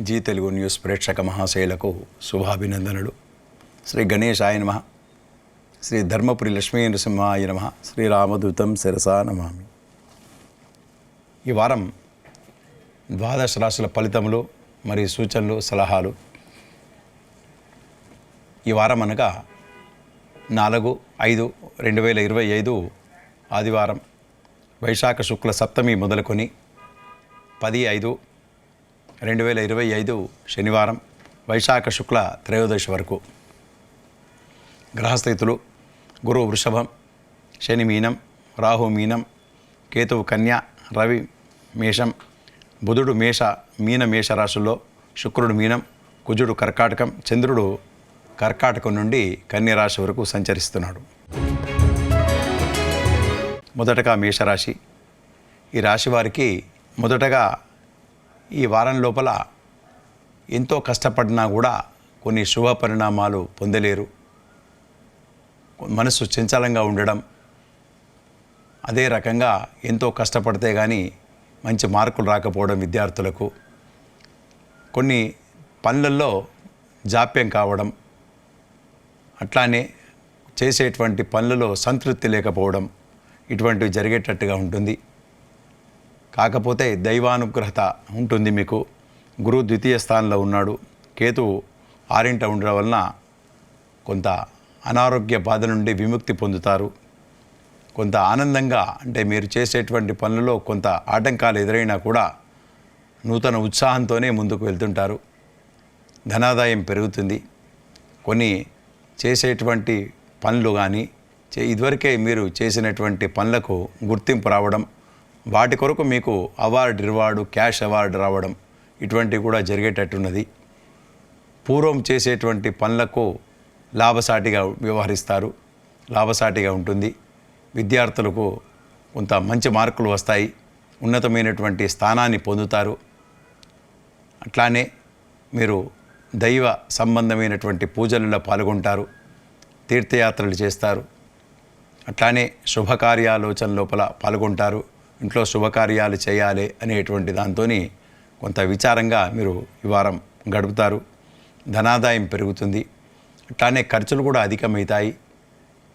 G Telugu news ప్రేక్షక మహాశయులకు శుభాభినందనలు. శ్రీ గణేశాయ నమః. శ్రీ ధర్మపురి లక్ష్మీ నృసింహాయ నమః. శ్రీరామదూతం శిరసా నమామి. ఈ వారం ద్వాదశ రాశుల ఫలితములు మరియు సూచనలు సలహాలు. ఈ వారం అనగా 4/5/2025 ఆదివారం, వైశాఖ శుక్ల సప్తమి మొదలుకొని 10/5/2025 శనివారం, వైశాఖ శుక్ల త్రయోదశి వరకు. గ్రహస్థితులు: గురువు వృషభం, శని మీనం, రాహు మీనం, కేతువు కన్య, రవి మేషం, బుధుడు మీన మేష రాశుల్లో, శుక్రుడు మీనం, కుజుడు కర్కాటకం, చంద్రుడు కర్కాటకం నుండి కన్య రాశి వరకు సంచరిస్తున్నాడు. మొదటగా మేషరాశి. ఈ రాశి వారికి మొదటగా ఈ వారం లోపల ఎంతో కష్టపడినా కూడా కొన్ని శుభ పరిణామాలు పొందలేరు. మనసు చంచలంగా ఉండడం, అదే రకంగా ఎంతో కష్టపడితే కానీ మంచి మార్కులు రాకపోవడం విద్యార్థులకు, కొన్ని పనులలో జాప్యం కావడం, అట్లానే చేసేటువంటి పనులలో సంతృప్తి లేకపోవడం, ఇటువంటివి జరిగేటట్టుగా ఉంటుంది. కాకపోతే దైవానుగ్రహత ఉంటుంది మీకు. గురువు ద్వితీయ స్థానంలో ఉన్నాడు. కేతువు 6ంట ఉండడం వలన కొంత అనారోగ్య బాధ నుండి విముక్తి పొందుతారు. కొంత ఆనందంగా, అంటే మీరు చేసేటువంటి పనులలో కొంత ఆటంకాలు ఎదురైనా కూడా నూతన ఉత్సాహంతోనే ముందుకు వెళ్తుంటారు. ధనాదాయం పెరుగుతుంది. కొన్ని చేసేటువంటి పనులు కానీ ఇదివరకే మీరు చేసినటువంటి పనులకు గుర్తింపు రావడం, వాటి కొరకు మీకు రివార్డు, క్యాష్ అవార్డు రావడం, ఇటువంటివి కూడా జరిగేటట్టున్నది. పూర్వం చేసేటువంటి పనులకు లాభసాటిగా వ్యవహరిస్తారు. లాభసాటిగా ఉంటుంది. విద్యార్థులకు కొంత మంచి మార్కులు వస్తాయి. ఉన్నతమైనటువంటి స్థానాన్ని పొందుతారు. అట్లానే మీరు దైవ సంబంధమైనటువంటి పూజలలో పాల్గొంటారు. తీర్థయాత్రలు చేస్తారు. అట్లానే శుభకార్యాలోచన లోపల పాల్గొంటారు. ఇంట్లో శుభకార్యాలు చేయాలి అనేటువంటి దాంతో కొంత విచారంగా మీరు ఈ వారం గడుపుతారు. ధనాదాయం పెరుగుతుంది. అట్లానే ఖర్చులు కూడా అధికమవుతాయి.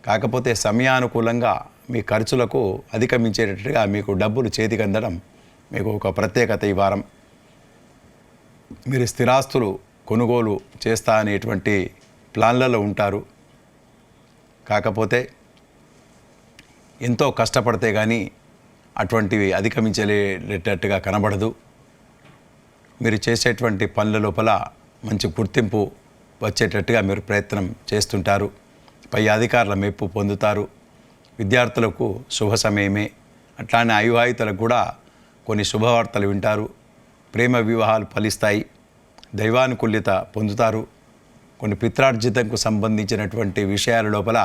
కాకపోతే సమయానుకూలంగా మీ ఖర్చులకు అధిగమించేటట్టుగా మీకు డబ్బులు చేతికి అందడం మీకు ఒక ప్రత్యేకత. ఈ వారం మీరు స్థిరాస్తులు కొనుగోలు చేస్తా అనేటువంటి ప్లాన్లలో ఉంటారు. కాకపోతే ఎంతో కష్టపడితే కానీ అటువంటివి అధిగమించలేటట్టుగా కనబడదు. మీరు చేసేటువంటి పనుల లోపల మంచి గుర్తింపు వచ్చేటట్టుగా మీరు ప్రయత్నం చేస్తుంటారు. పై అధికారుల మెప్పు పొందుతారు. విద్యార్థులకు శుభ సమయమే. అట్లానే అవివాహితులకు కూడా కొన్ని శుభవార్తలు వింటారు. ప్రేమ వివాహాలు ఫలిస్తాయి. దైవానుకూల్యత పొందుతారు. కొన్ని పిత్రార్జితంకు సంబంధించినటువంటి విషయాల లోపల,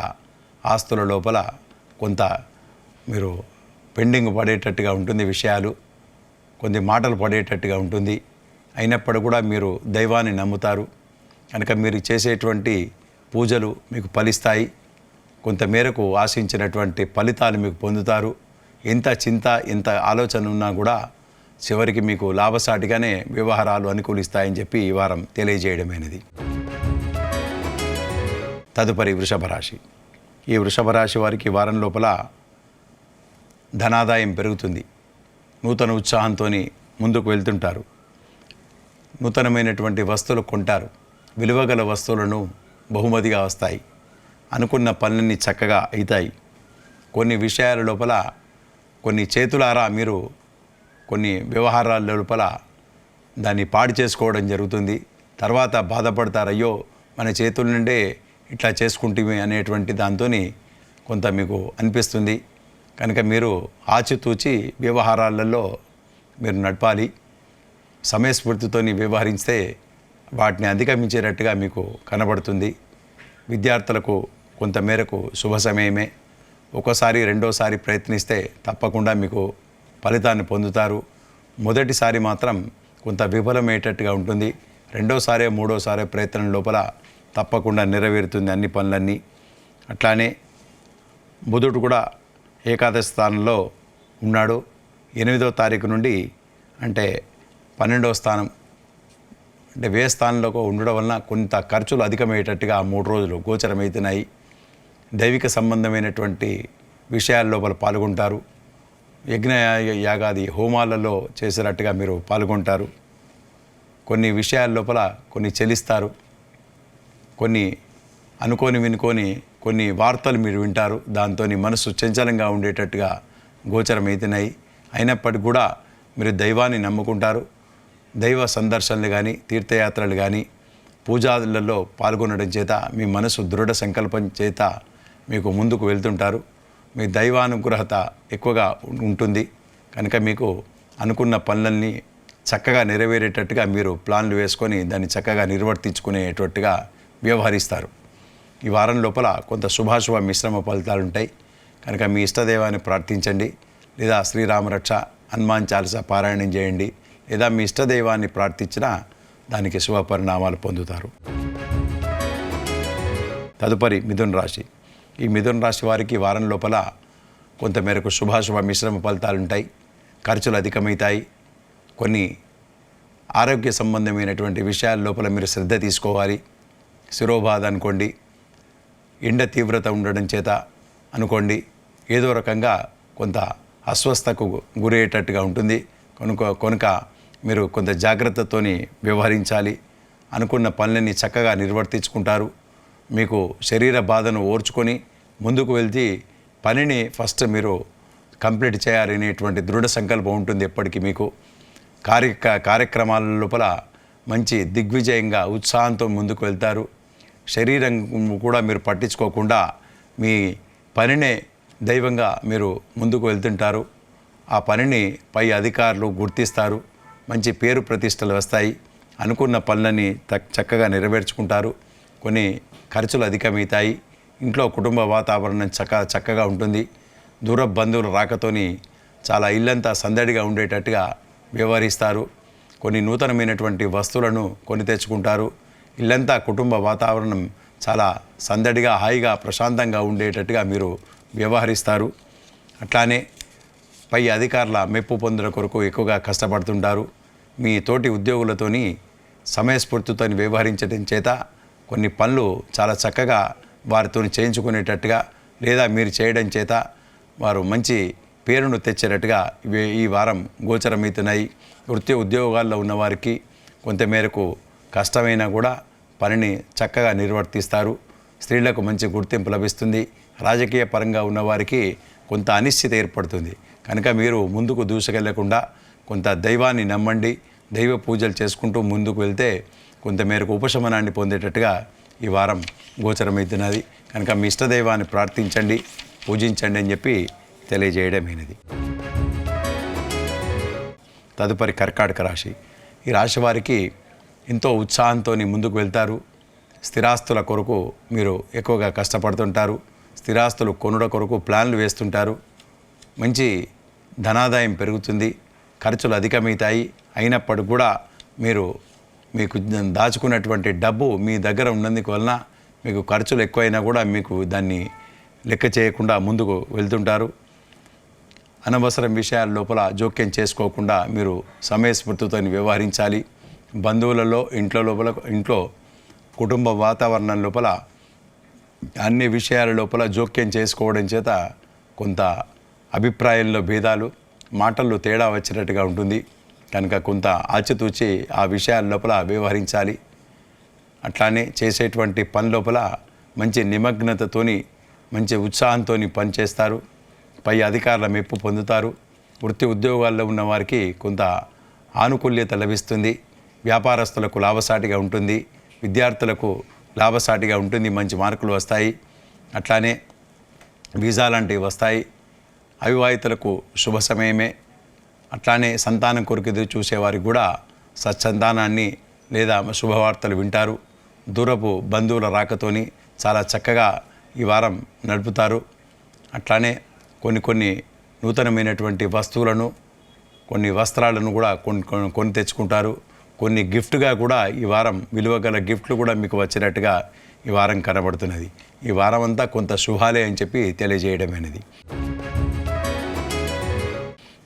ఆస్తుల లోపల కొంత మీరు పెండింగ్ పడేటట్టుగా ఉంటుంది. విషయాలు కొన్ని మాటలు పడేటట్టుగా ఉంటుంది. అయినప్పుడు కూడా మీరు దైవాన్ని నమ్ముతారు కనుక మీరు చేసేటువంటి పూజలు మీకు ఫలిస్తాయి. కొంత మేరకు ఆశించినటువంటి ఫలితాలు మీకు పొందుతారు. ఎంత చింత, ఎంత ఆలోచన ఉన్నా కూడా చివరికి మీకు లాభసాటిగానే వ్యవహారాలు అనుకూలిస్తాయని చెప్పి ఈ వారం తెలియజేయడమైనది. తదుపరి వృషభ రాశి. ఈ వృషభ రాశి వారికి వారం లోపల ధనాదాయం పెరుగుతుంది. నూతన ఉత్సాహంతో ముందుకు వెళ్తుంటారు. నూతనమైనటువంటి వస్తువులు కొంటారు. విలువగల వస్తువులను బహుమతిగా వస్తాయి. అనుకున్న పనులన్నీ చక్కగా అవుతాయి. కొన్ని విషయాల లోపల కొన్ని చేతులారా మీరు కొన్ని వ్యవహారాల లోపల దాన్ని పాడు చేసుకోవడం జరుగుతుంది. తర్వాత బాధపడతారు, అయ్యో మన చేతుల నుండే ఇట్లా చేసుకుంటే అనేటువంటి దాంతో కొంత మీకు అనిపిస్తుంది. కనుక మీరు ఆచితూచి వ్యవహారాలలో మీరు నడపాలి. సమయస్ఫూర్తితో వ్యవహరిస్తే వాటిని అధిగమించేటట్టుగా మీకు కనబడుతుంది. విద్యార్థులకు కొంత మేరకు శుభ సమయమే. ఒకసారి రెండోసారి ప్రయత్నిస్తే తప్పకుండా మీకు ఫలితాన్ని పొందుతారు. మొదటిసారి మాత్రం కొంత విఫలమయ్యేటట్టుగా ఉంటుంది. రెండోసారి మూడోసారి ప్రయత్నం లోపల తప్పకుండా నెరవేరుతుంది అన్ని పనులన్నీ. అట్లానే బుధుడు కూడా ఏకాదశ స్థానంలో ఉన్నాడు. 8వ తారీఖు నుండి అంటే 12వ స్థానం అంటే వ్యయ స్థానంలో ఉండడం వలన కొంత ఖర్చులు అధికమయ్యేటట్టుగా 3 రోజులు గోచరమవుతున్నాయి. దైవిక సంబంధమైనటువంటి విషయాల లోపల పాల్గొంటారు. యజ్ఞ యాగాది హోమాలలో చేసేటట్టుగా మీరు పాల్గొంటారు. కొన్ని విషయాల లోపల కొన్ని చెల్లిస్తారు. కొన్ని వినుకొని కొన్ని వార్తలు మీరు వింటారు. దాంతో మనసు చంచలంగా ఉండేటట్టుగా గోచరమవుతున్నాయి. అయినప్పటికీ కూడా మీరు దైవాన్ని నమ్ముకుంటారు. దైవ సందర్శనలు కానీ, తీర్థయాత్రలు కానీ, పూజాదులలో పాల్గొనడం చేత మీ మనసు దృఢ సంకల్పం చేత మీకు ముందుకు వెళ్తుంటారు. మీ దైవానుగ్రహత ఎక్కువగా ఉంటుంది కనుక మీకు అనుకున్న పనులన్నీ చక్కగా నెరవేరేటట్టుగా మీరు ప్లాన్లు వేసుకొని దాన్ని చక్కగా నిర్వర్తించుకునేటట్టుగా వ్యవహరిస్తారు. ఈ వారం లోపల కొంత శుభాశుభ మిశ్రమ ఫలితాలు ఉంటాయి కనుక మీ ఇష్టదైవాన్ని ప్రార్థించండి. లేదా శ్రీరామరక్ష, హనుమాన్ చాలీసా పారాయణం చేయండి. లేదా మీ ఇష్టదైవాన్ని ప్రార్థించినా దానికి శుభ పరిణామాలు పొందుతారు. తదుపరి మిథున రాశి. ఈ మిథున రాశి వారికి వారం లోపల కొంతమేరకు శుభాశుభ మిశ్రమ ఫలితాలు ఉంటాయి. ఖర్చులు అధికమవుతాయి. కొన్ని ఆరోగ్య సంబంధమైనటువంటి విషయాల లోపల మీరు శ్రద్ధ తీసుకోవాలి. శిరోబాధ అనుకోండి, ఎండ తీవ్రత ఉండడం చేత అనుకోండి, ఏదో రకంగా కొంత అస్వస్థకు గురయ్యేటట్టుగా ఉంటుంది. కనుక మీరు కొంత జాగ్రత్తతోని వ్యవహరించాలి. అనుకున్న పనులన్నీ చక్కగా నిర్వర్తించుకుంటారు. మీకు శరీర బాధను ఓర్చుకొని ముందుకు వెళ్తే పనిని ఫస్ట్ మీరు కంప్లీట్ చేయాలనేటువంటి దృఢ సంకల్పం ఉంటుంది ఎప్పటికీ మీకు. కార్యక్రమాల లోపల మంచి దిగ్విజయంగా ఉత్సాహంతో ముందుకు వెళ్తారు. శరీరం కూడా మీరు పట్టించుకోకుండా మీ పనినే దైవంగా మీరు ముందుకు వెళ్తుంటారు. ఆ పనిని పై అధికారులు గుర్తిస్తారు. మంచి పేరు ప్రతిష్టలు వస్తాయి. అనుకున్న పనులని చక్కగా నెరవేర్చుకుంటారు. కొన్ని ఖర్చులు అధికమవుతాయి. ఇంట్లో కుటుంబ వాతావరణం చక్కగా ఉంటుంది. దూర బంధువుల రాకతోని చాలా ఇల్లంతా సందడిగా ఉండేటట్టుగా వ్యవహరిస్తారు. కొన్ని నూతనమైనటువంటి వస్తువులను కొని తెచ్చుకుంటారు. ఇల్లంతా కుటుంబ వాతావరణం చాలా సందడిగా, హాయిగా, ప్రశాంతంగా ఉండేటట్టుగా మీరు వ్యవహరిస్తారు. అట్లానే పై అధికారుల మెప్పు పొందడం కొరకు ఎక్కువగా కష్టపడుతుంటారు. మీ తోటి ఉద్యోగులతోని సమయస్ఫూర్తితో వ్యవహరించడం చేత కొన్ని పనులు చాలా చక్కగా వారితో చేయించుకునేటట్టుగా లేదా మీరు చేయడం చేత వారు మంచి పేరును తెచ్చేటట్టుగా ఈ వారం గోచరమవుతున్నాయి. వృత్తి ఉద్యోగాల్లో ఉన్నవారికి కొంతమేరకు కష్టమైనా కూడా పనిని చక్కగా నిర్వర్తిస్తారు. స్త్రీలకు మంచి గుర్తింపు లభిస్తుంది. రాజకీయ పరంగా ఉన్నవారికి కొంత అనిశ్చితి ఏర్పడుతుంది కనుక మీరు ముందుకు దూసుకెళ్లకుండా కొంత దైవాన్ని నమ్మండి. దైవ పూజలు చేసుకుంటూ ముందుకు వెళ్తే కొంతమేరకు ఉపశమనాన్ని పొందేటట్టుగా ఈ వారం గోచరమవుతున్నది కనుక మీ ఇష్టదైవాన్ని ప్రార్థించండి, పూజించండి అని చెప్పి తెలియజేయడమైనది. తదుపరి కర్కాటక రాశి. ఈ రాశి వారికి ఎంతో ఉత్సాహంతో ముందుకు వెళ్తారు. స్థిరాస్తుల కొరకు మీరు ఎక్కువగా కష్టపడుతుంటారు. స్థిరాస్తులు కొనుడ కొరకు ప్లాన్లు వేస్తుంటారు. మంచి ధనాదాయం పెరుగుతుంది. ఖర్చులు అధికమవుతాయి. అయినప్పటికీ కూడా మీకు దాచుకున్నటువంటి డబ్బు మీ దగ్గర ఉన్నందుకు వలన మీకు ఖర్చులు ఎక్కువైనా కూడా మీకు దాన్ని లెక్క చేయకుండా ముందుకు వెళ్తుంటారు. అనవసరం విషయాల లోపల జోక్యం చేసుకోకుండా మీరు సమయస్ఫూర్తితో వ్యవహరించాలి. బంధువులలో ఇంట్లో కుటుంబ వాతావరణం లోపల అన్ని విషయాల లోపల జోక్యం చేసుకోవడం చేత కొంత అభిప్రాయంలో భేదాలు, మాటల్లో తేడా వచ్చినట్టుగా ఉంటుంది కనుక కొంత ఆచితూచి ఆ విషయాల లోపల వ్యవహరించాలి. అట్లానే చేసేటువంటి పని లోపల మంచి నిమగ్నతతోని మంచి ఉత్సాహంతో పనిచేస్తారు. పై అధికారుల మెప్పు పొందుతారు. వృత్తి ఉద్యోగాల్లో ఉన్న వారికి కొంత ఆనుకూల్యత లభిస్తుంది. వ్యాపారస్తులకు లాభసాటిగా ఉంటుంది. విద్యార్థులకు లాభసాటిగా ఉంటుంది. మంచి మార్కులు వస్తాయి. అట్లానే వీసా లాంటివి వస్తాయి. అవివాహితులకు శుభ సమయమే. అట్లానే సంతానం కొరకు ఎదురు చూసేవారికి కూడా సత్సంతానాన్ని లేదా శుభవార్తలు వింటారు. దూరపు బంధువుల రాకతోని చాలా చక్కగా ఈ వారం నడుపుతారు. అట్లానే కొన్ని నూతనమైనటువంటి వస్తువులను, కొన్ని వస్త్రాలను కూడా కొని తెచ్చుకుంటారు. కొన్ని గిఫ్ట్గా కూడా ఈ వారం విలువ గల గిఫ్ట్లు కూడా మీకు వచ్చినట్టుగా ఈ వారం కనబడుతున్నది. ఈ వారం అంతా కొంత శుభాలే అని చెప్పి తెలియజేయడమైనది.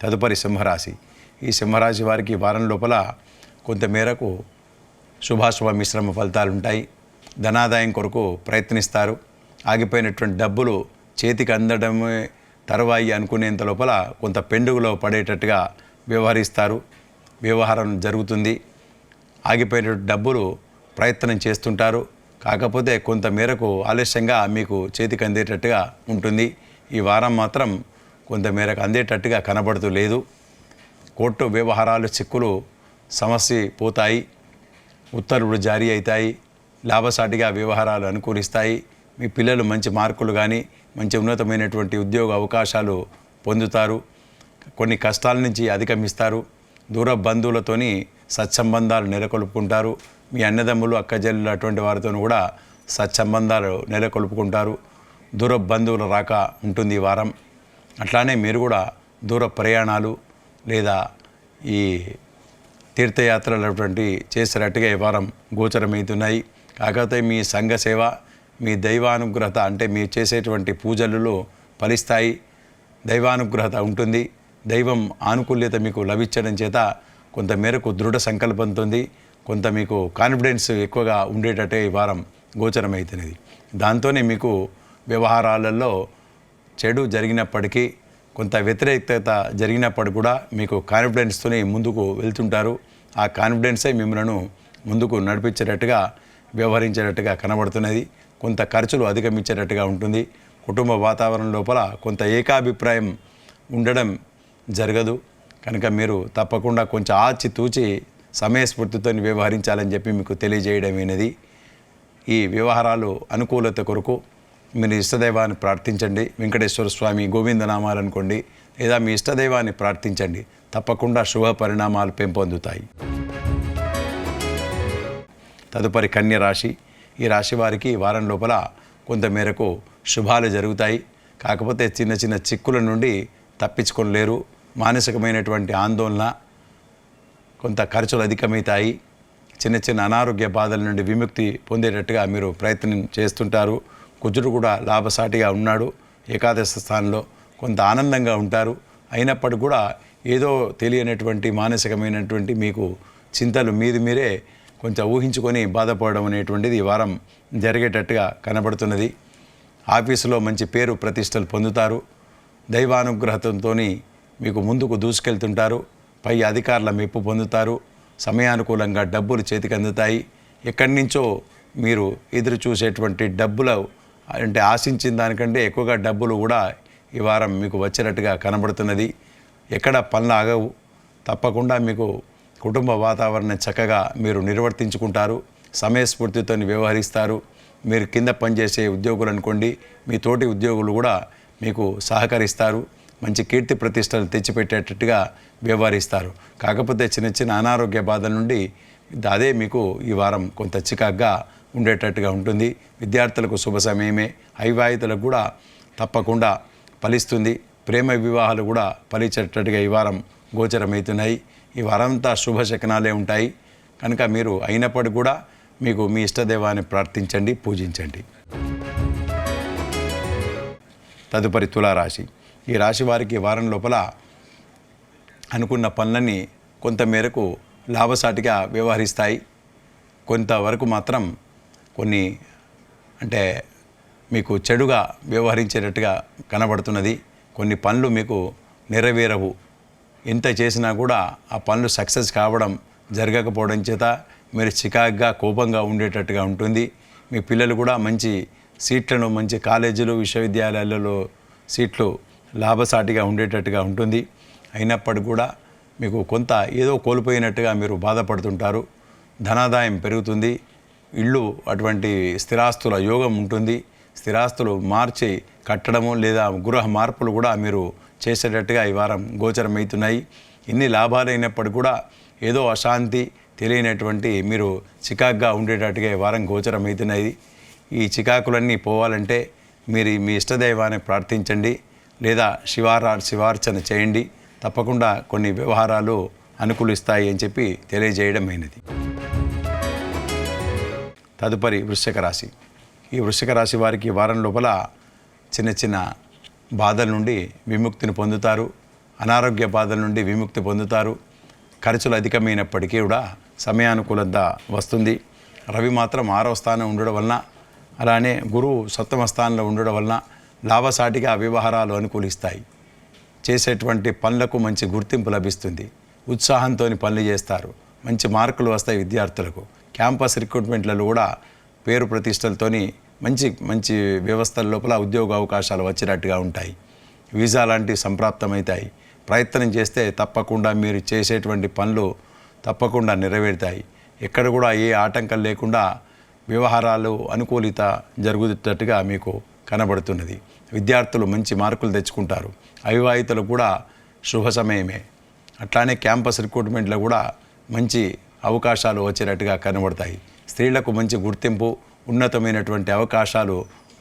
తదుపరి సింహరాశి. ఈ సింహరాశి వారికి వారం లోపల కొంతమేరకు శుభాశుభ మిశ్రమ ఫలితాలు ఉంటాయి. ధనాదాయం కొరకు ప్రయత్నిస్తారు. ఆగిపోయినటువంటి డబ్బులు చేతికి అందడమే తరువాయి అనుకునేంత లోపల కొంత పెండుగులో పడేటట్టుగా వ్యవహరిస్తారు. వ్యవహారం జరుగుతుంది. ఆగిపోయిన డబ్బులు ప్రయత్నం చేస్తుంటారు. కాకపోతే కొంత మేరకు ఆలస్యంగా మీకు చేతికి అందేటట్టుగా ఉంటుంది. ఈ వారం మాత్రం కొంత మేరకు అందేటట్టుగా కనబడుతూ లేదు. కోర్టు వ్యవహారాలు చిక్కులు సమస్య పోతాయి. ఉత్తర్వులు జారీ అవుతాయి. లాభసాటిగా వ్యవహారాలు అనుకూలిస్తాయి. మీ పిల్లలు మంచి మార్కులు కానీ మంచి ఉన్నతమైనటువంటి ఉద్యోగ అవకాశాలు పొందుతారు. కొన్ని కష్టాల నుంచి అధిగమిస్తారు. దూర బంధువులతోని సత్సంబంధాలు నెలకొల్పుకుంటారు. మీ అన్నదమ్ములు అక్కజల్లులు అటువంటి వారితో కూడా సత్సంబంధాలు నెలకొల్పుకుంటారు. దూర బంధువుల రాక ఉంటుంది ఈ వారం. అట్లానే మీరు కూడా దూర ప్రయాణాలు లేదా ఈ తీర్థయాత్రలు అటువంటి చేసేటట్టుగా ఈ వారం గోచరమవుతున్నాయి. కాకపోతే మీ సంఘ సేవ, మీ దైవానుగ్రహత అంటే మీరు చేసేటువంటి పూజలలో ఫలిస్తాయి. దైవానుగ్రహత ఉంటుంది. దైవం ఆనుకూల్యత మీకు లభించడం చేత కొంత మేరకు దృఢ సంకల్పంతో కొంత మీకు కాన్ఫిడెన్స్ ఎక్కువగా ఉండేటట్టే ఈ వారం గోచరమవుతున్నది. దాంతోనే మీకు వ్యవహారాలలో చెడు జరిగినప్పటికీ కొంత వ్యతిరేకత జరిగినప్పటికీ కూడా మీకు కాన్ఫిడెన్స్తోనే ముందుకు వెళ్తుంటారు. ఆ కాన్ఫిడెన్సే మిమ్మల్ని ముందుకు నడిపించేటట్టుగా వ్యవహరించేటట్టుగా కనబడుతున్నది. కొంత ఖర్చులు అధిగమించేటట్టుగా ఉంటుంది. కుటుంబ వాతావరణం లోపల కొంత ఏకాభిప్రాయం ఉండడం జరగదు. కనుక మీరు తప్పకుండా కొంచెం ఆచితూచి సమయస్ఫూర్తితో వ్యవహరించాలని చెప్పి మీకు తెలియజేయడమైనది. ఈ వ్యవహారాలు అనుకూలత కొరకు మీరు ఇష్టదైవాన్ని ప్రార్థించండి. వెంకటేశ్వర స్వామి గోవిందనామాలు అనుకోండి, లేదా మీ ఇష్టదైవాన్ని ప్రార్థించండి. తప్పకుండా శుభ పరిణామాలు పెంపొందుతాయి. తదుపరి కన్య రాశి. ఈ రాశి వారికి వారం లోపల కొంత మేరకు శుభాలు జరుగుతాయి. కాకపోతే చిన్న చిన్న చిక్కుల నుండి తప్పించుకోలేరు. మానసికమైనటువంటి ఆందోళన, కొంత ఖర్చులు అధికమవుతాయి. చిన్న చిన్న అనారోగ్య బాధల నుండి విముక్తి పొందేటట్టుగా మీరు ప్రయత్నం చేస్తుంటారు. కుజుడు కూడా లాభసాటిగా ఉన్నాడు ఏకాదశ స్థానంలో. కొంత ఆనందంగా ఉంటారు. అయినప్పటికీ కూడా ఏదో తెలియనటువంటి మానసికమైనటువంటి మీకు చింతలు మీరే కొంచెం ఊహించుకొని బాధపడడం అనేటువంటిది ఈ వారం జరిగేటట్టుగా కనబడుతున్నది. ఆఫీసులో మంచి పేరు ప్రతిష్టలు పొందుతారు. దైవానుగ్రహంతో మీకు ముందుకు దూసుకెళ్తుంటారు. పై అధికారుల మెప్పు పొందుతారు. సమయానుకూలంగా డబ్బులు చేతికి అందుతాయి. ఎక్కడి నుంచో మీరు ఎదురు చూసేటువంటి డబ్బులు అంటే ఆశించిన దానికంటే ఎక్కువగా డబ్బులు కూడా ఈ వారం మీకు వచ్చేటట్టుగా కనబడుతున్నది. ఎక్కడ పనులు ఆగవు. తప్పకుండా మీకు కుటుంబ వాతావరణం చక్కగా మీరు నిర్వర్తించుకుంటారు. సమయస్ఫూర్తితో వ్యవహరిస్తారు. మీరు కింద పనిచేసే ఉద్యోగులు అనుకోండి, మీ తోటి ఉద్యోగులు కూడా మీకు సహకరిస్తారు. మంచి కీర్తి ప్రతిష్టలు తెచ్చిపెట్టేటట్టుగా వ్యవహరిస్తారు. కాకపోతే చిన్న చిన్న అనారోగ్య బాధల నుండి అదే మీకు ఈ వారం కొంత చికాగ్గా ఉండేటట్టుగా ఉంటుంది. విద్యార్థులకు శుభ సమయమే. అవివాహితులకు కూడా తప్పకుండా ఫలిస్తుంది. ప్రేమ వివాహాలు కూడా ఫలించేటట్టుగా ఈ వారం గోచరమవుతున్నాయి. ఈ వారంతా శుభశకనాలే ఉంటాయి. కనుక మీరు అయినప్పటికీ కూడా మీకు మీ ఇష్టదైవాన్ని ప్రార్థించండి, పూజించండి. తదుపరి తులారాశి. ఈ రాశి వారికి వారం లోపల అనుకున్న పనులన్నీ కొంతమేరకు లాభసాటిగా వ్యవహరిస్తాయి. కొంతవరకు మాత్రం కొన్ని అంటే మీకు చెడుగా వ్యవహరించేటట్టుగా కనబడుతున్నది. కొన్ని పనులు మీకు నెరవేరవు. ఎంత చేసినా కూడా ఆ పనులు సక్సెస్ కావడం జరగకపోవడం చేత మీరు చికాగ్గా కోపంగా ఉండేటట్టుగా ఉంటుంది. మీ పిల్లలు కూడా మంచి సీట్లను మంచి కాలేజీలు విశ్వవిద్యాలయాలలో సీట్లు లాభసాటిగా ఉండేటట్టుగా ఉంటుంది. అయినప్పటికీ కూడా మీకు కొంత ఏదో కోల్పోయినట్టుగా మీరు బాధపడుతుంటారు. ధనాదాయం పెరుగుతుంది. ఇళ్ళు అటువంటి స్థిరాస్తుల యోగం ఉంటుంది. స్థిరాస్తులు మార్చి కట్టడము లేదా గృహ మార్పులు కూడా మీరు చేసేటట్టుగా ఈ వారం గోచరమవుతున్నాయి. ఇన్ని లాభాలైనప్పటికీ కూడా ఏదో అశాంతి తెలియనటువంటి మీరు చికాగ్గా ఉండేటట్టుగా ఈ వారం గోచరమవుతున్నాయి. ఈ చికాకులన్నీ పోవాలంటే మీరు మీ ఇష్టదైవాన్ని ప్రార్థించండి, లేదా శివార్చన చేయండి. తప్పకుండా కొన్ని వ్యవహారాలు అనుకూలిస్తాయి అని చెప్పి తెలియజేయడమైనది. తదుపరి వృశ్చిక రాశి. ఈ వృశ్చిక రాశి వారికి వారం లోపల చిన్న చిన్న బాధల నుండి విముక్తిని పొందుతారు. అనారోగ్య బాధల నుండి విముక్తి పొందుతారు. ఖర్చులు అధికమైనప్పటికీ కూడా సమయానుకూలత వస్తుంది. రవి మాత్రం 6వ స్థానం ఉండడం వలన, అలానే గురువు 7వ స్థానంలో ఉండడం వలన లాభసాటిగా వ్యవహారాలు అనుకూలిస్తాయి. చేసేటువంటి పనులకు మంచి గుర్తింపు లభిస్తుంది. ఉత్సాహంతో పనులు చేస్తారు. మంచి మార్కులు వస్తాయి విద్యార్థులకు. క్యాంపస్ రిక్రూట్మెంట్లలో కూడా పేరు ప్రతిష్టలతోని మంచి మంచి వ్యవస్థల లోపల ఉద్యోగ అవకాశాలు వచ్చినట్టుగా ఉంటాయి. వీసా లాంటివి సంప్రాప్తమవుతాయి. ప్రయత్నం చేస్తే తప్పకుండా మీరు చేసేటువంటి పనులు తప్పకుండా నెరవేరుతాయి. ఎక్కడ కూడా ఏ ఆటంకం లేకుండా వ్యవహారాలు అనుకూలిత జరుగుతున్నట్టుగా మీకు కనబడుతున్నది. విద్యార్థులు మంచి మార్కులు తెచ్చుకుంటారు. అవివాహితులకు కూడా శుభ సమయమే. అట్లానే క్యాంపస్ రిక్రూట్మెంట్లో కూడా మంచి అవకాశాలు వచ్చేటట్టుగా కనబడతాయి. స్త్రీలకు మంచి గుర్తింపు, ఉన్నతమైనటువంటి అవకాశాలు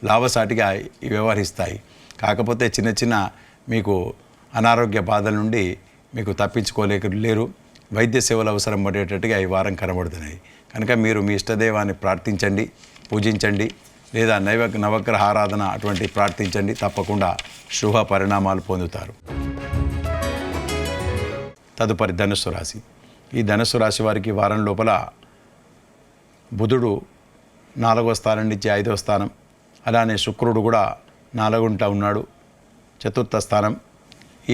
లాభసాటిగా వ్యవహరిస్తాయి. కాకపోతే చిన్న చిన్న మీకు అనారోగ్య బాధల నుండి మీకు తప్పించుకోలేరు. వైద్య సేవలు అవసరం పడేటట్టుగా ఈ వారం కనబడుతున్నాయి. కనుక మీరు మీ ఇష్టదైవాన్ని ప్రార్థించండి, పూజించండి, లేదా నవగ్రహ ఆరాధన అటువంటి ప్రార్థించండి. తప్పకుండా శుభ పరిణామాలు పొందుతారు. తదుపరి ధనుస్సు రాశి. ఈ ధనుస్సు రాశి వారికి వారం లోపల బుధుడు 4వ స్థానం నుంచి 5వ స్థానం, అలానే శుక్రుడు కూడా 4వ ఉన్నాడు, 4వ స్థానం.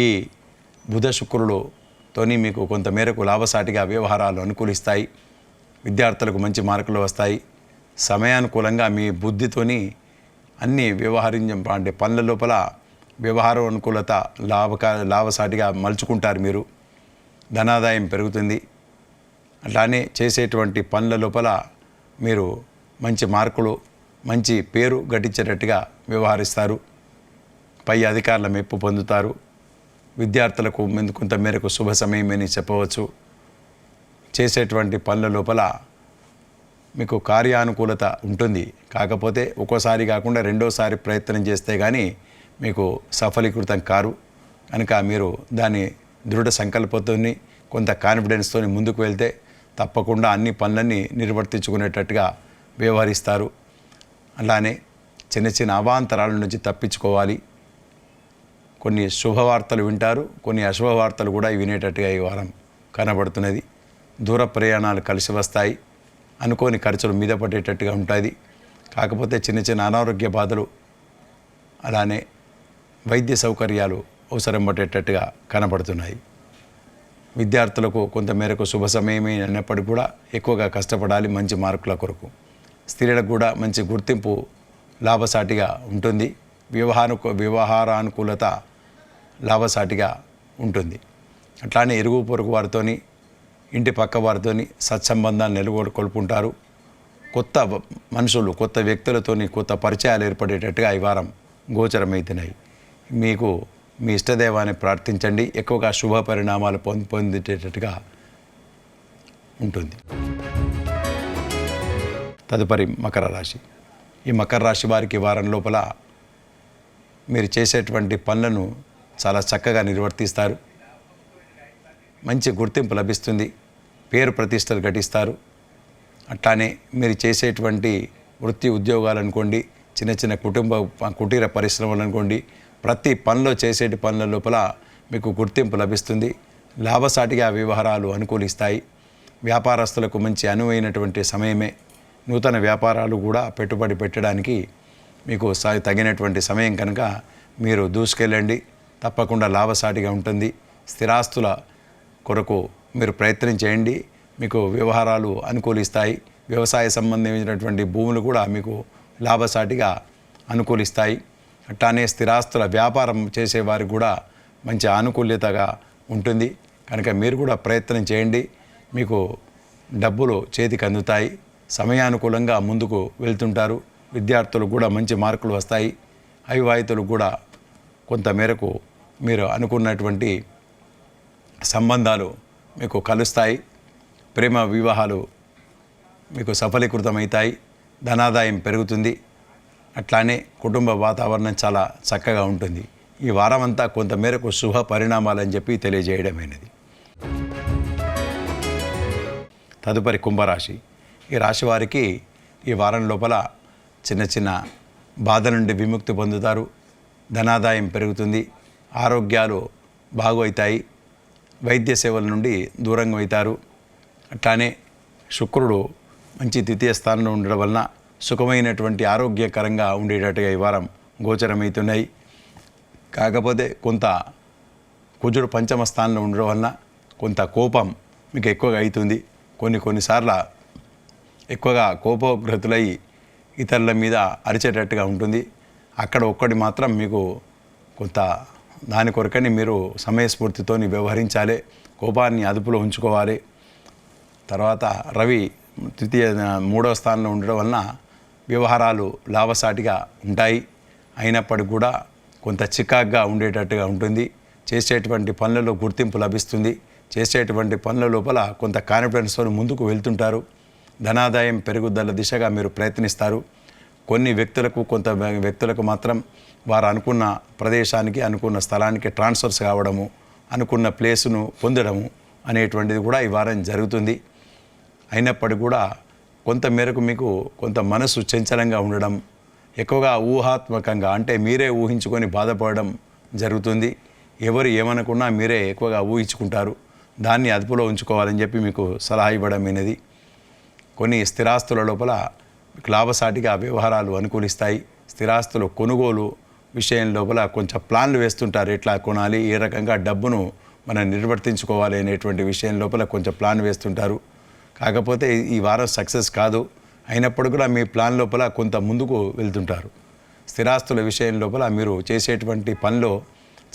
ఈ బుధ శుక్రులతోని మీకు కొంతమేరకు లాభసాటిగా వ్యవహారాలు అనుకూలిస్తాయి. విద్యార్థులకు మంచి మార్కులు వస్తాయి. సమయానుకూలంగా మీ బుద్ధితోని అన్ని అంటే పనుల లోపల వ్యవహారం అనుకూలత లాభసాటిగా మలుచుకుంటారు. మీరు ధనాదాయం పెరుగుతుంది. అట్లానే చేసేటువంటి పనుల లోపల మీరు మంచి మార్కులు, మంచి పేరు గడించేటట్టుగా వ్యవహరిస్తారు. పై అధికారుల మెప్పు పొందుతారు. విద్యార్థులకు కొంతమేరకు శుభ సమయమని చెప్పవచ్చు. చేసేటువంటి పనుల లోపల మీకు కార్యానుకూలత ఉంటుంది. కాకపోతే ఒక్కోసారి కాకుండా రెండోసారి ప్రయత్నం చేస్తే కానీ మీకు సఫలీకృతం కారు. కనుక మీరు దాన్ని దృఢ సంకల్పంతో కొంత కాన్ఫిడెన్స్తో ముందుకు వెళ్తే తప్పకుండా అన్ని పనులన్నీ నిర్వర్తించుకునేటట్టుగా వ్యవహరిస్తారు. అలానే చిన్న చిన్న అవాంతరాల నుంచి తప్పించుకోవాలి. కొన్ని శుభవార్తలు వింటారు, కొన్ని అశుభవార్తలు కూడా వినేటట్టుగా ఈ వారం కనబడుతున్నది. దూర ప్రయాణాలు కలిసి వస్తాయి. అనుకోని ఖర్చులు మీద పడేటట్టుగా ఉంటుంది. కాకపోతే చిన్న చిన్న అనారోగ్య బాధలు, అలానే వైద్య సౌకర్యాలు అవసరం పడేటట్టుగా కనబడుతున్నాయి. విద్యార్థులకు కొంతమేరకు శుభ సమయమే అన్నప్పటికీ కూడా ఎక్కువగా కష్టపడాలి మంచి మార్కుల కొరకు. స్త్రీలకు కూడా మంచి గుర్తింపు లాభసాటిగా ఉంటుంది. వ్యవహారానుకూలత లాభసాటిగా ఉంటుంది. అట్లానే ఇరుగు పొరుగు వారితోని, ఇంటి పక్క వారితోని సత్సంబంధాలు నెలకొల్పుకుంటారు. కొత్త మనుషులు, కొత్త వ్యక్తులతోని కొత్త పరిచయాలు ఏర్పడేటట్టుగా ఈ వారం గోచరమవుతున్నాయి. మీకు మీ ఇష్టదైవాన్ని ప్రార్థించండి. ఎక్కువగా శుభ పరిణామాలు పొందేటట్టుగా ఉంటుంది. తదుపరి మకర రాశి. ఈ మకర రాశి వారికి వారం లోపల మీరు చేసేటువంటి పనులను చాలా చక్కగా నిర్వర్తిస్తారు. మంచి గుర్తింపు లభిస్తుంది. పేరు ప్రతిష్టలు ఘటిస్తారు. అట్లానే మీరు చేసేటువంటి వృత్తి ఉద్యోగాలు అనుకోండి, చిన్న చిన్న కుటీర పరిశ్రమలు అనుకోండి, ప్రతి పనిలో చేసేటి పనుల లోపల మీకు గుర్తింపు లభిస్తుంది. లాభసాటిగా వ్యవహారాలు అనుకూలిస్తాయి. వ్యాపారస్తులకు మంచి అనువైనటువంటి సమయమే. నూతన వ్యాపారాలు కూడా పెట్టుబడి పెట్టడానికి మీకు తగినటువంటి సమయం కనుక మీరు దూసుకెళ్ళండి. తప్పకుండా లాభసాటిగా ఉంటుంది. స్థిరాస్తుల కొరకు మీరు ప్రయత్నం చేయండి. మీకు వ్యవహారాలు అనుకూలిస్తాయి. వ్యవసాయ సంబంధించినటువంటి భూములు కూడా మీకు లాభసాటిగా అనుకూలిస్తాయి. అట్లానే స్థిరాస్తుల వ్యాపారం చేసేవారికి కూడా మంచి ఆనుకూల్యతగా ఉంటుంది. కనుక మీరు కూడా ప్రయత్నం చేయండి. మీకు డబ్బులు చేతికి అందుతాయి. సమయానుకూలంగా ముందుకు వెళ్తుంటారు. విద్యార్థులకు కూడా మంచి మార్కులు వస్తాయి. అవివాహితులకు కూడా కొంతమేరకు మీరు అనుకున్నటువంటి సంబంధాలు మీకు కలుస్తాయి. ప్రేమ వివాహాలు మీకు సఫలీకృతమవుతాయి. ధనాదాయం పెరుగుతుంది. అట్లానే కుటుంబ వాతావరణం చాలా చక్కగా ఉంటుంది. ఈ వారం అంతా కొంతమేరకు శుభ పరిణామాలని చెప్పి తెలియజేయడమైనది. తదుపరి కుంభరాశి. ఈ రాశి వారికి ఈ వారం లోపల చిన్న చిన్న బాధ నుండి విముక్తి పొందుతారు. ధనాదాయం పెరుగుతుంది. ఆరోగ్యాలు బాగవుతాయి. వైద్య సేవల నుండి దూరంగా అవుతారు. అట్లానే శుక్రుడు మంచి ద్వితీయ స్థానంలో ఉండడం వలన సుఖమైనటువంటి ఆరోగ్యకరంగా ఉండేటట్టుగా ఈ వారం గోచరమవుతున్నాయి. కాకపోతే కొంత కుజుడు పంచమ స్థానంలో ఉండడం వలన కొంత కోపం మీకు ఎక్కువగా అవుతుంది. కొన్నిసార్లు ఎక్కువగా కోపోగ్రతులై ఇతరుల మీద అరిచేటట్టుగా ఉంటుంది. అక్కడ ఒక్కటి మాత్రం మీకు కొంత దాని కొరకని మీరు సమయస్ఫూర్తితో వ్యవహరించాలి, కోపాన్ని అదుపులో ఉంచుకోవాలి. తర్వాత రవి మూడవ స్థానంలో ఉండడం వలన వ్యవహారాలు లాభసాటిగా ఉంటాయి. అయినప్పటికీ కూడా కొంత చికాగ్గా ఉండేటట్టుగా ఉంటుంది. చేసేటువంటి పనులలో గుర్తింపు లభిస్తుంది. చేసేటువంటి పనుల లోపల కొంత కాన్ఫిడెన్స్తో ముందుకు వెళ్తుంటారు. ధనాదాయం పెరుగుదల దిశగా మీరు ప్రయత్నిస్తారు. కొన్ని వ్యక్తులకు మాత్రం వారు అనుకున్న ప్రదేశానికి, అనుకున్న స్థలానికి ట్రాన్స్ఫర్స్ కావడము, అనుకున్న ప్లేసును పొందడము అనేటువంటిది కూడా ఈ వారం జరుగుతుంది. అయినప్పటికీ కూడా కొంత మేరకు మీకు కొంత మనసు చంచలంగా ఉండడం, ఎక్కువగా ఊహాత్మకంగా అంటే మీరే ఊహించుకొని బాధపడడం జరుగుతుంది. ఎవరు ఏమనుకున్నా మీరే ఎక్కువగా ఊహించుకుంటారు. దాన్ని అదుపులో ఉంచుకోవాలని చెప్పి మీకు సలహా ఇవ్వడం అనేది. కొన్ని స్థిరాస్తుల లోపల మీకు లాభసాటిగా వ్యవహారాలు అనుకూలిస్తాయి. స్థిరాస్తులు కొనుగోలు విషయం లోపల కొంచెం ప్లాన్లు వేస్తుంటారు. ఎట్లా కొనాలి, ఏ రకంగా డబ్బును మనం నిర్వర్తించుకోవాలి అనేటువంటి విషయం లోపల కొంచెం ప్లాన్ వేస్తుంటారు. కాకపోతే ఈ వారం సక్సెస్ కాదు. అయినప్పుడు కూడా మీ ప్లాన్ లోపల కొంత ముందుకు వెళ్తుంటారు. స్థిరాస్తుల విషయం లోపల మీరు చేసేటువంటి పనిలో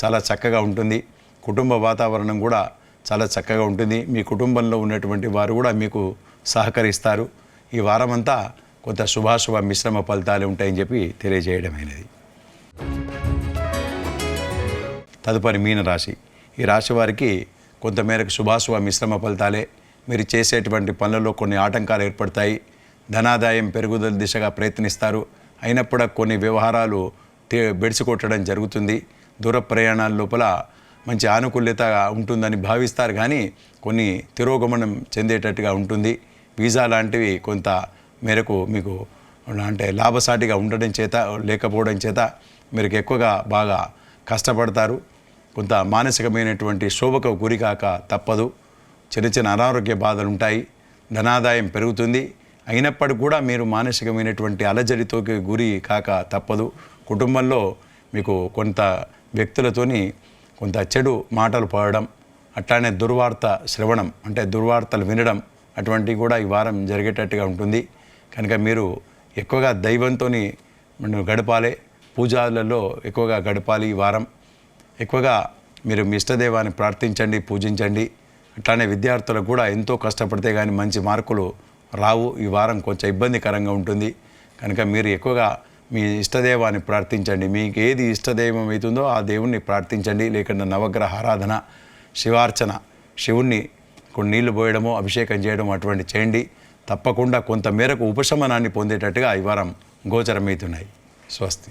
చాలా చక్కగా ఉంటుంది. కుటుంబ వాతావరణం కూడా చాలా చక్కగా ఉంటుంది. మీ కుటుంబంలో ఉన్నటువంటి వారు కూడా మీకు సహకరిస్తారు. ఈ వారం అంతా కొంత శుభాశుభ మిశ్రమ ఫలితాలు ఉంటాయని చెప్పి తెలియజేయడమైనది. తదుపరి మీనరాశి. ఈ రాశి వారికి కొంతమేరకు శుభాశుభ మిశ్రమ ఫలితాలే. మీరు చేసేటువంటి పనులలో కొన్ని ఆటంకాలు ఏర్పడతాయి. ధనాదాయం పెరుగుదల దిశగా ప్రయత్నిస్తారు. అయినప్పుడు కొన్ని వ్యవహారాలు బెడిసికొట్టడం జరుగుతుంది. దూర ప్రయాణాల లోపల మంచి ఆనుకూల్యత ఉంటుందని భావిస్తారు, కానీ కొన్ని తిరోగమనం చెందేటట్టుగా ఉంటుంది. వీసా లాంటివి కొంత మేరకు మీకు అంటే లాభసాటిగా ఉండడం చేత లేకపోవడం చేత మీరు ఎక్కువగా బాగా కష్టపడతారు. కొంత మానసికమైనటువంటి శోభకు గురి కాక తప్పదు. చిన్న అనారోగ్య బాధలు ఉంటాయి. ధనాదాయం పెరుగుతుంది. అయినప్పటికీ కూడా మీరు మానసికమైనటువంటి అలజడితో గురి కాక తప్పదు. కుటుంబంలో మీకు కొంత వ్యక్తులతోని కొంత చెడు మాటలు పడడం, అట్లానే దుర్వార్త శ్రవణం అంటే దుర్వార్తలు వినడం అటువంటివి కూడా ఈ వారం జరిగేటట్టుగా ఉంటుంది. కనుక మీరు ఎక్కువగా దైవంతో గడపాలి. పూజలలో ఎక్కువగా గడపాలి. ఈ వారం ఎక్కువగా మీరు మీ ఇష్టదైవాన్ని ప్రార్థించండి, పూజించండి. అట్లానే విద్యార్థులకు కూడా ఎంతో కష్టపడితే కానీ మంచి మార్కులు రావు. ఈ వారం కొంచెం ఇబ్బందికరంగా ఉంటుంది. కనుక మీరు ఎక్కువగా మీ ఇష్టదైవాన్ని ప్రార్థించండి. మీకు ఏది ఇష్టదైవం అవుతుందో ఆ దేవుణ్ణి ప్రార్థించండి. లేకుండా నవగ్రహ ఆరాధన, శివార్చన, శివుణ్ణి కొన్ని నీళ్లు పోయడమో అభిషేకం చేయడం అటువంటి చేయండి. తప్పకుండా కొంత మేరకు ఉపశమనాన్ని పొందేటట్టుగా ఈ వారం గోచరమవుతున్నాయి. స్వస్తి.